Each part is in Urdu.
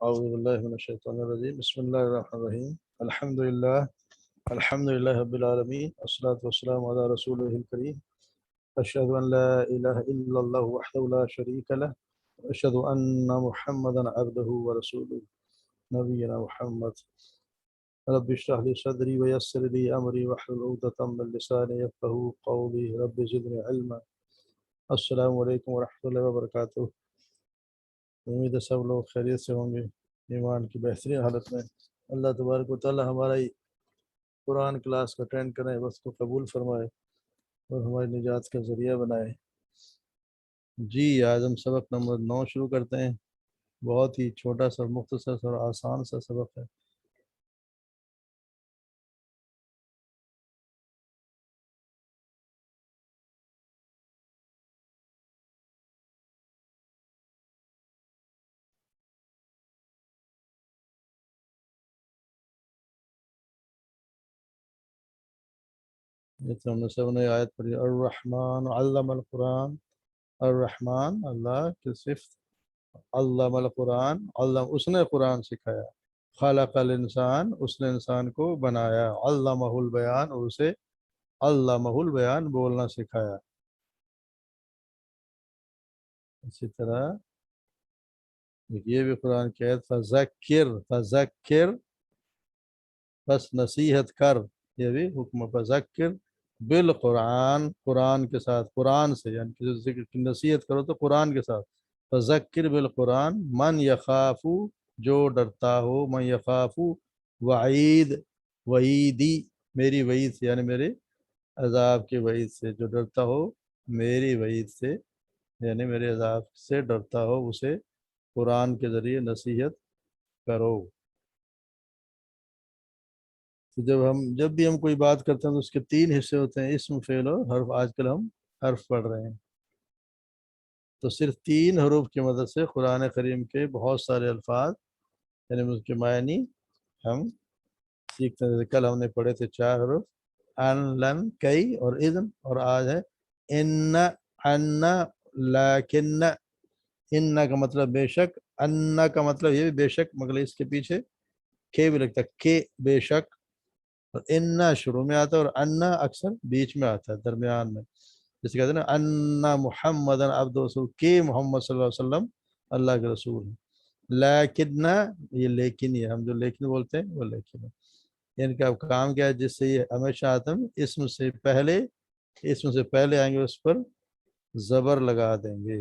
أعوذ بالله من الشيطان الرجيم بسم الله الرحمن الرحيم الحمد لله رب العالمين والصلاة والسلام على رسوله الكريم أشهد أن لا إله إلا الله وحده لا شريك له وأشهد أن محمدا عبده ورسوله نبينا محمد رب اشرح لي صدري ويسر لي أمري واحلل عقدة من لساني يفقهوا قولي رب زدني علما السلام علیکم ورحمۃ اللہ وبرکاتہ۔ امید ہے سب لوگ خیریت سے ہوں گے، ایمان کی بہترین حالت میں۔ اللہ تبارک و تعالی ہمارا قرآن کلاس کا اٹینڈ کریں، بس کو قبول فرمائے اور ہماری نجات کا ذریعہ بنائے۔ جی آج ہم سبق نمبر 9 شروع کرتے ہیں۔ بہت ہی چھوٹا سا مختصر سا اور آسان سا سبق ہے۔ ہم نے سب نے آیت پڑھی، الرحمن علم القرآن۔ الرحمن اللہ کی صفت، علم القرآن علم اس نے قرآن سکھایا، خلق الانسان اس نے انسان کو بنایا، علمہ البیان اور اسے علمہ البیان بولنا سکھایا۔ اسی طرح یہ بھی قرآن کی آیت، فذکر بس نصیحت کر، یہ بھی حکم، فذکر بالقرآن قرآن کے ساتھ، قرآن سے یعنی کہ ذکر کی نصیحت کرو تو قرآن کے ساتھ۔ فذکر بالقرآن من یخاف جو ڈرتا ہو، من یخاف وعید وعیدی میری وعید سے یعنی میرے عذاب کے وعید سے، جو ڈرتا ہو میری وعید سے یعنی میرے عذاب سے ڈرتا ہو اسے قرآن کے ذریعے نصیحت کرو۔ تو جب بھی ہم کوئی بات کرتے ہیں تو اس کے 3 حصے ہوتے ہیں، اسم، فعل اور حرف۔ آج کل ہم حرف پڑھ رہے ہیں، تو صرف 3 حروف کی مدد سے قرآن کریم کے بہت سارے الفاظ یعنی اس کے معنی ہم سیکھتے ہیں۔ کل ہم نے پڑھے تھے 4 حروف، ان، لن، کئی اور اذن، اور آج ہے ان، ان، لیکن۔ ان کا مطلب بے شک، ان کا مطلب یہ بھی بے شک، مگر اس کے پیچھے کے بھی لگتا ہے، کہ بے شک۔ اور ان شروع میں آتا ہے اور ان اکثر بیچ میں آتا ہے، درمیان میں، جسے کہتے ہیں نا ان محمد عبد رسول، کہ محمد صلی اللہ علیہ وسلم اللہ کے رسول ہیں۔ لیکن یہ لیکن ہی ہے، ہم جو لیکن بولتے ہیں وہ لیکن ہے۔ ان کا کام کیا ہے، جس سے یہ ہمیشہ آتا ہے اسم سے پہلے آئیں گے اس پر زبر لگا دیں گے۔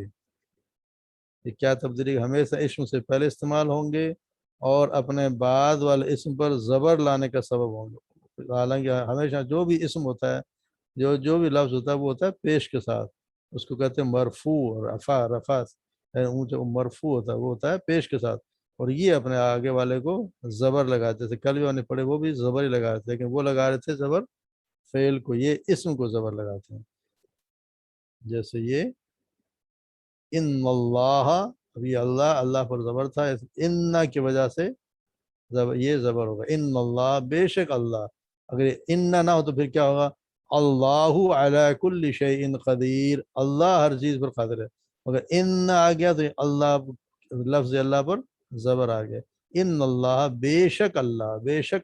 یہ کیا تبدیلی، ہمیشہ اسم سے پہلے استعمال ہوں گے اور اپنے بعد والے اسم پر زبر لانے کا سبب ہوں گے۔ حالانکہ ہمیشہ جو بھی اسم ہوتا ہے، جو بھی لفظ ہوتا ہے وہ ہوتا ہے پیش کے ساتھ، اس کو کہتے ہیں مرفوع، رفع اونچا مرفوع ہوتا ہے، وہ ہوتا ہے پیش کے ساتھ، اور یہ اپنے آگے والے کو زبر لگاتے تھے۔ کل بھی ہم نے پڑھے وہ بھی زبر ہی لگا رہے تھے، لیکن وہ لگا رہے تھے زبر فعل کو، یہ اسم کو زبر لگاتے ہیں۔ جیسے یہ ان اللہ، ابھی اللہ پر زبر تھا، ان کی وجہ سے یہ زبر ہوگا، ان اللہ بے شک اللہ۔ اگر ان نہ ہو تو پھر کیا ہوگا، اللہ علی کل شیء قدیر، اللہ ہر چیز پر قادر ہے۔ مگر ان آ گیا تو اللہ، لفظ اللہ پر زبر آ گیا، ان اللہ بے شک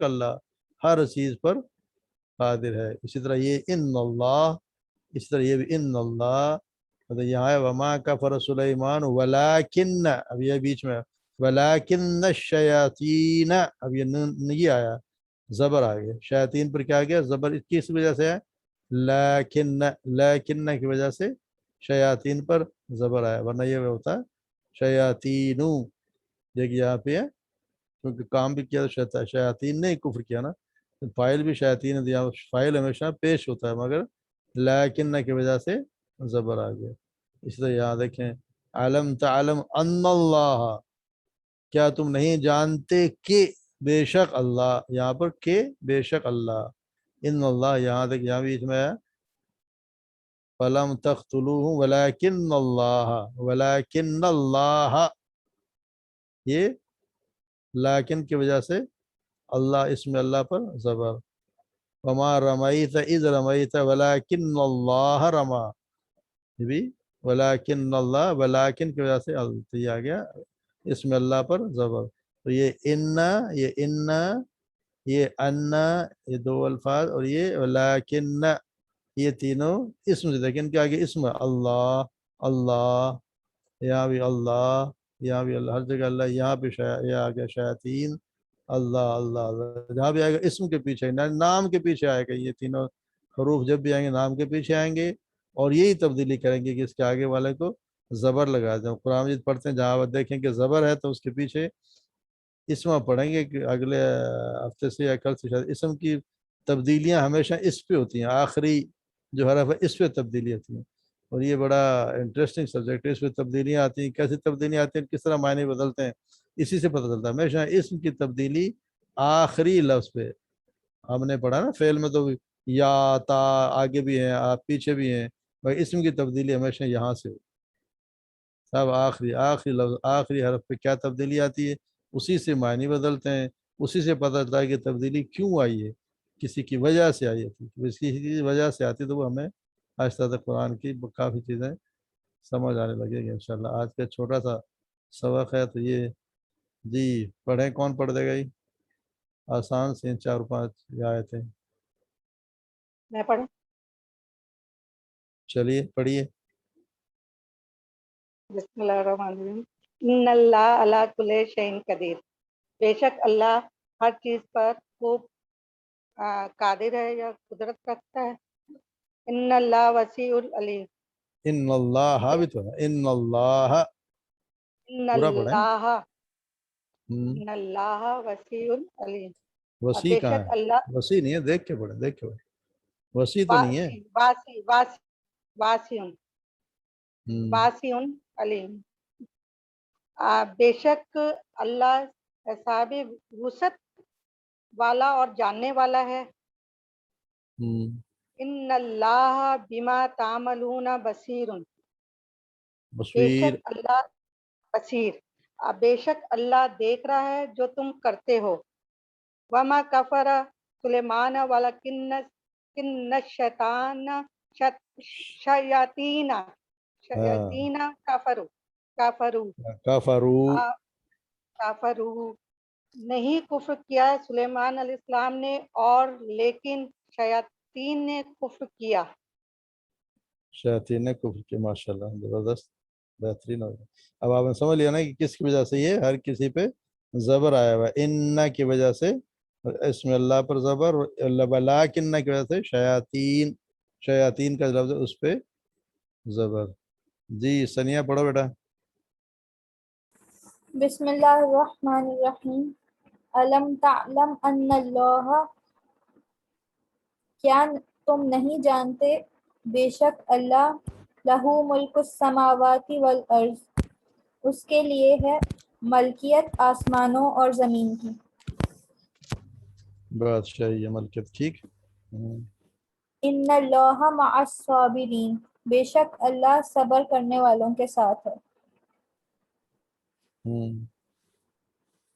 اللہ ہر چیز پر قادر ہے۔ اسی طرح یہ ان اللہ، اسی طرح یہ بھی ان اللہ، یہاں ہے وما کفر سلیمان ولکن، اب یہ بیچ میں ولکن الشیاطین، اب یہ آیا زبر آ گیا، شیاطین پر کیا گیا زبر، کس وجہ سے ہے، لیکن کی وجہ سے شیاطین پر زبر آیا، ورنہ یہ ہوتا ہے شیاطینو۔ دیکھیے یہاں پہ ہے کیونکہ کام بھی کیا شیاطین نے کفر کیا نا، فائل بھی شیاطین دیا، فائل ہمیشہ پیش ہوتا ہے، مگر لیکن کی وجہ سے زبر آ گیا۔ اس طرح یہاں دیکھیں علم تعلم ان اللہ، کیا تم نہیں جانتے کہ بے شک اللہ، یہاں پر کہ بے شک اللہ، ان اللہ، یہاں تک یہاں بھی اس میں ہے فلم تقتلوہ ولکن اللہ، یہ لیکن کی وجہ سے اللہ، اس میں اللہ پر زبر، وما رمیت اذ رمیت ولکن اللہ رما، یہ بھی ولیکن اللہ، ولیکن کی وجہ سے یہ آ گیا اس میں اللہ پر زبر۔ تو یہ انا، یہ انا، یہ انا، یہ دو الفاظ، اور یہ ولیکن، یہ تینوں اسم سے، لیکن کیا آگے اسم ہے اللہ، اللہ، یہاں بھی اللہ، یہاں بھی اللہ، ہر جگہ اللہ، یہاں پہ یہ آ گیا شیاطین، اللہ اللہ اللہ، جہاں بھی آئے گا اسم کے پیچھے، نام کے پیچھے آئے گا، یہ تینوں حروف جب بھی آئیں گے نام کے پیچھے آئیں گے، اور یہی تبدیلی کریں گے کہ اس کے آگے والے کو زبر لگا دیں۔ قرآن مجید پڑھتے ہیں جہاں دیکھیں کہ زبر ہے تو اس کے پیچھے اسم پڑھیں گے، کہ اگلے ہفتے سے یا کل سے شاید اسم کی تبدیلیاں ہمیشہ اس پہ ہوتی ہیں، آخری جو حرف ہے اس پہ تبدیلی ہوتی ہیں، اور یہ بڑا انٹرسٹنگ سبجیکٹ ہے، اس پہ تبدیلیاں آتی ہیں، کیسی تبدیلیاں آتی ہیں، کس طرح معنی بدلتے ہیں، اسی سے پتہ چلتا ہے۔ ہمیشہ اسم کی تبدیلی آخری لفظ پہ، ہم نے پڑھا نا فعل میں تو یا تا آگے بھی ہیں، آپ پیچھے بھی ہیں، بھائی اسم کی تبدیلی ہمیشہ یہاں سے ہو، سب آخری لفظ، آخری حرف پہ کیا تبدیلی آتی ہے اسی سے معنی بدلتے ہیں، اسی سے پتہ چلتا ہے کہ تبدیلی کیوں آئی ہے، کسی کی وجہ سے آئی ہے، کسی کی وجہ سے آتی تو وہ ہمیں آہستہ قرآن کی کافی چیزیں سمجھ آنے لگے گی انشاءاللہ۔ آج کا چھوٹا سا سبق ہے تو یہ جی پڑھیں، کون پڑھ دے گا؟ یہ آسان سے 4-5 آیتیں، میں پڑھوں؟ چلیے پڑھیے۔ بسم اللہ الرحمن الرحیم۔ ان اللہ علی کل شیء قدیر، بے شک اللہ ہر چیز پر خوب قادر ہے یا قدرت رکھتا ہے۔ ان اللہ وسیع العلیم، ان اللہ بھی تو ہے، ان اللہ ان پورا پڑھیں۔ اللہ ہم، ان اللہ وسیع العلیم، اور وسیع بے کہاں شک اللہ ہے؟ وسیع نہیں ہے، دیکھ کے پڑھیں، دیکھ کے پڑھیں، وسیع تو نہیں ہے۔ واسع ہم، واسع علیم، بے شک اللہ صاحب وسعت والا اور جاننے والا ہے۔ ہم، ان اللہ بما تعملون بصیر، بے بصیر، شک اللہ بصیر، بے شک اللہ دیکھ رہا ہے جو تم کرتے ہو۔ وما کفر سلیمان ولکن الشیطان شیاطین ہاں، کافرو کفروا، کافرو، نہیں کفر کیا سلیمان علیہ السلام نے، اور لیکن شیاطین نے کفر کیا۔ شیاطین نے کفر کی، ماشاءاللہ زبردست، بہترین ہو گیا۔ اب آپ نے سمجھ لیا نا کہ کس کی وجہ سے یہ ہر کسی پہ زبر آیا ہوا ہے، ان کی وجہ سے اسم اللہ پر زبر، لیکن کی وجہ سے شیاطین، شیاطین کا لفظ ہے اس پہ زبر۔ جی ثنیہ پڑھو بیٹا۔ بسم اللہ الرحمن الرحیم۔ علم تعلم ان اللہ، کیا تم نہیں جانتے بے شک اللہ، لہو ملک السماوات والارض، اس کے لیے ہے ملکیت آسمانوں اور زمین کی۔ بادشاہی ملکت، ٹھیک۔ ان اللہ مع الصابرین، بے شک اللہ صبر کرنے والوں کے ساتھ ہے۔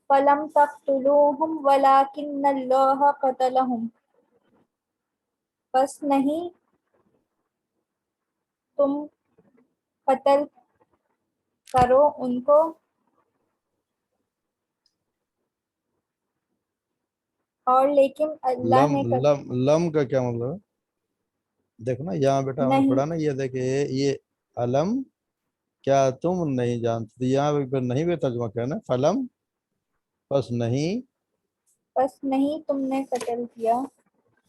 فلم تقتلوہم ولکن اللہ قتلہم، بس نہیں تم قتل کرو ان کو، اور لیکن اللہ لم نے لم لم کا کیا مطلب ہے؟ دیکھو نا یہاں بیٹا ہم نے نہیں، پڑھا نا، یہ دیکھے یہ علم، کیا تم نہیں جانتے، یہاں پہ نہیں بھی ترجمہ کرنا، فلم پس نہیں، بس نہیں تم نے قتل کیا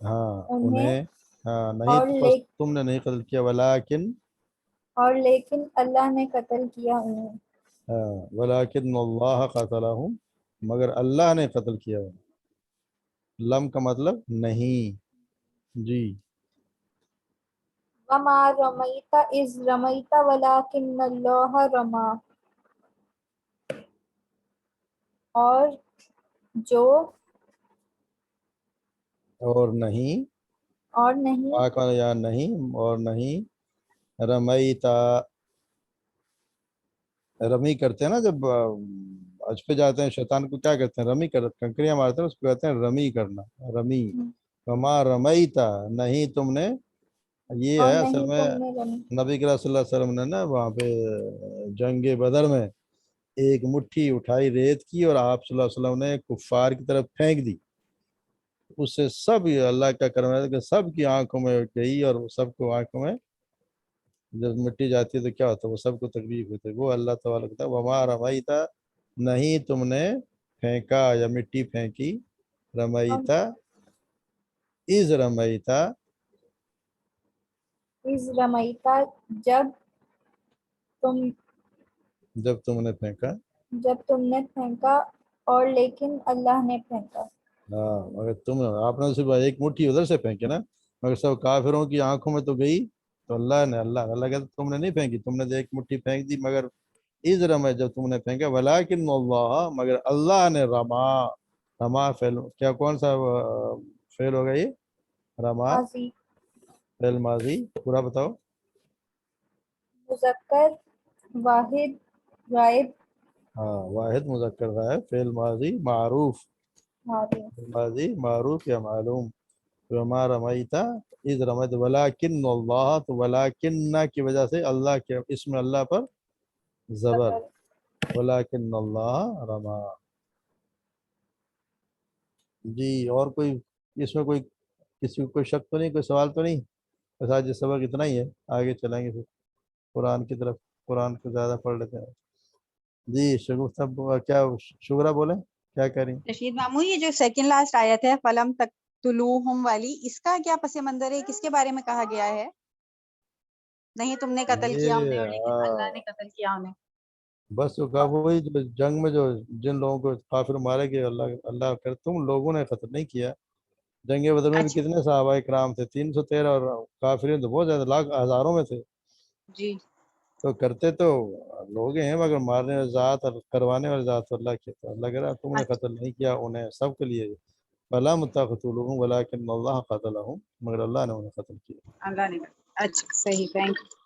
ہاں انہیں، انہیں، ہاں نہیں پس تم نے نہیں قتل کیا، ولیکن، اور لیکن اللہ نے قتل کیا انہیں۔ ہاں ولیکن اللہ قتلہم، مگر اللہ نے قتل کیا انہیں۔ لم کا مطلب نہیں، جی۔ وما رمیت اذ رمیت ولکن اللہ رما، اور جو اور نہیں، اور نہیں یا نہیں، اور نہیں، رمیتا، رمی کرتے ہیں نا جب حج پہ جاتے ہیں، شیطان کو کیا کہتے ہیں؟ رمی کنکریاں مارتے ہیں، اس کو کہتے ہیں رمی کرنا، رمی۔ وما رمیتا، نہیں تم نے، یہ اور ہے اصل نہیں میں تم نے رمی، نبی کریم صلی اللہ علیہ وسلم نے نا وہاں پہ جنگ بدر میں ایک مٹھی اٹھائی ریت کی اور آپ صلی اللہ علیہ وسلم نے کفار کی طرف پھینک دی، اس سے سب اللہ کا کرم ہے کہ سب کی آنکھوں میں گئی، اور سب کو آنکھوں میں جب مٹی جاتی ہے تو کیا ہوتا ہے، وہ سب کو تکلیف ہوتی ہے۔ وہ اللہ تعالیٰ کہتا ہے وما رمیتا، نہیں تم نے پھینکا یا مٹی پھینکی، رمیتا از رمیتا، از رمیتا جب تم نے پھینکا، نے پھینکا، اور لیکن اللہ نے پھینکا۔ ہاں مگر آپ نے صرف ایک مٹھی ادھر سے پھینکے نا، مگر سب کافروں کی آنکھوں میں تو گئی، تو اللہ کہتا تم نے نہیں پھینکی، تم نے تو ایک مٹھی پھینک دی، مگر از رمے جب تم نے پھینکا، ولیکن اللہ، مگر اللہ نے رما فعل کیا کون سا فعل ہوگا یہ؟ رما ماضی، فعل ماضی، پورا بتاؤ۔ مذکر واحد غائب ہاں واحد مذکر غائب، فعل ماضی معروف، ماضی۔ ماضی معروف یا معلوم، وما رمیتا اذ رمیت ولیکن اللہ، تو ولیکن کی وجہ سے اللہ کے اسم اللہ پر زبر، ولیکن اللہ رما۔ جی اور کوئی اس میں کوئی کسی کو کوئی شک تو نہیں، کوئی سوال تو نہیں؟ بس آج یہ سبق اتنا ہی ہے، آگے چلیں گے پھر قرآن کی طرف، قرآن کو زیادہ پڑھ لیتے ہیں۔ جی شگفتہ کیا شگرا بولیں کیا کہہ رہی ہیں؟ رشید ماموں یہ جو سیکنڈ لاسٹ آیت ہے فلم تقتلوہم والی، اس کا کیا پس منظر ہے، کس کے بارے میں کہا گیا ہے؟ نہیں تم نے قتل کیا انہیں اور لیکن اللہ نے قتل کیا انہیں۔ بس وہ کہا وہی جو جنگ میں جو جن لوگوں کو کافر مارے گئے، اللہ کر تم لوگوں نے قتل نہیں کیا۔ جنگ بدر میں بھی اچھا کتنے صحابہ کرام تھے؟ 313، اور کافرین تو بہت زیادہ، لاکھ ہزاروں میں تھے۔ جی تو کرتے تو لوگ ہیں، مگر مارنے والے ذات اور کروانے والے ذات تو اللہ کے، تو اللہ کہہ رہا تم نے اچھا قتل نہیں کیا انہیں، سب کے لیے فَلَمْ تَقْتُلُوهُمْ وَلَٰكِنَّ اللَّهَ قَتَلَهُمْ، مگر اللہ نے انہیں قتل کیا۔ اللہ نے، اچھا صحیح، تھینک یو۔